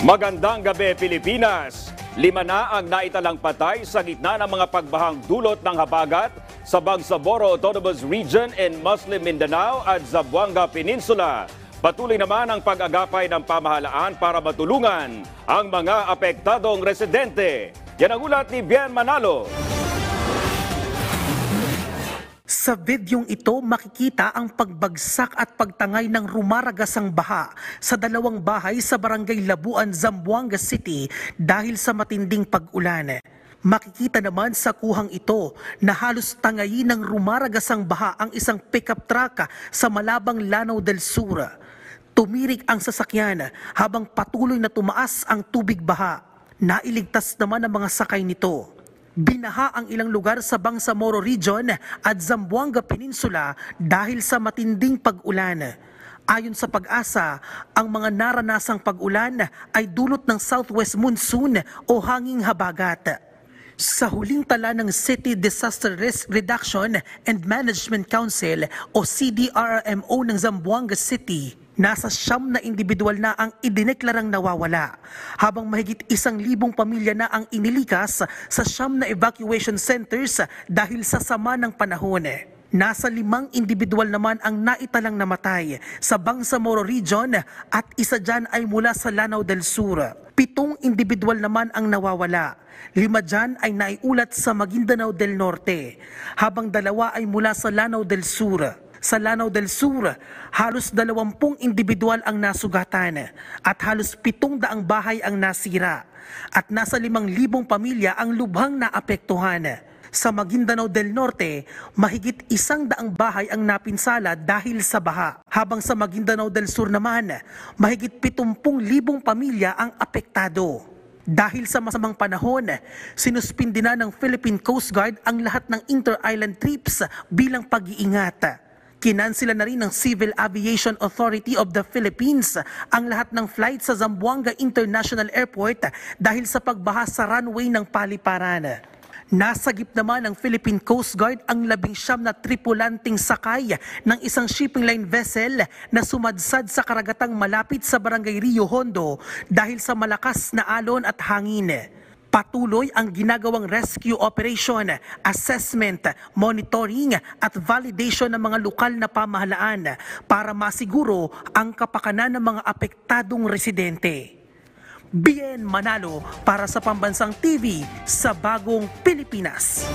Magandang gabi, Pilipinas! 5 na ang naitalang patay sa gitna ng mga pagbahang dulot ng habagat sa Bangsamoro Autonomous Region in Muslim Mindanao at Zamboanga Peninsula. Patuloy naman ang pag-agapay ng pamahalaan para matulungan ang mga apektadong residente. Yan ang ulat ni Bien Manalo. Sa videong ito, makikita ang pagbagsak at pagtangay ng rumaragasang baha sa 2 bahay sa Barangay Labuan, Zamboanga City dahil sa matinding pag-ulan. Makikita naman sa kuhang ito na halos tangayin ng rumaragasang baha ang isang pickup truck sa Malabang, Lanao del Sur. Tumirik ang sasakyan habang patuloy na tumaas ang tubig baha. Nailigtas naman ang mga sakay nito. Binaha ang ilang lugar sa Bangsamoro Region at Zamboanga Peninsula dahil sa matinding pag-ulan. Ayon sa Pag-asa, ang mga naranasang pag-ulan ay dulot ng southwest monsoon o hanging habagat. Sa huling tala ng City Disaster Risk Reduction and Management Council o CDRMO ng Zamboanga City, nasa 9 na individual na ang idineklarang nawawala, habang mahigit 1,000 pamilya na ang inilikas sa 9 na evacuation centers dahil sa sama ng panahon. Nasa 5 individual naman ang naitalang namatay sa Bangsamoro Region at isa dyan ay mula sa Lanao del Sur. 7 individual naman ang nawawala. 5 dyan ay naiulat sa Maguindanao del Norte, habang 2 ay mula sa Lanao del Sur. Sa Lanao del Sur, halos 20 individual ang nasugatan at halos 700 bahay ang nasira at nasa 5,000 pamilya ang lubhang naapektuhan. Sa Maguindanao del Norte, mahigit 100 bahay ang napinsala dahil sa baha, habang sa Maguindanao del Sur naman, mahigit 70,000 pamilya ang apektado. Dahil sa masamang panahon, sinuspindi na ng Philippine Coast Guard ang lahat ng inter-island trips bilang pag-iingat. Kinansila na rin ng Civil Aviation Authority of the Philippines ang lahat ng flight sa Zamboanga International Airport dahil sa pagbaha sa runway ng paliparan. Nasagip naman ng Philippine Coast Guard ang 19 na tripulanting sakay ng isang shipping line vessel na sumadsad sa karagatang malapit sa Barangay Rio Hondo dahil sa malakas na alon at hangin. Patuloy ang ginagawang rescue operation, assessment, monitoring at validation ng mga lokal na pamahalaan para masiguro ang kapakanan ng mga apektadong residente. Bien Manalo para sa Pambansang TV sa Bagong Pilipinas.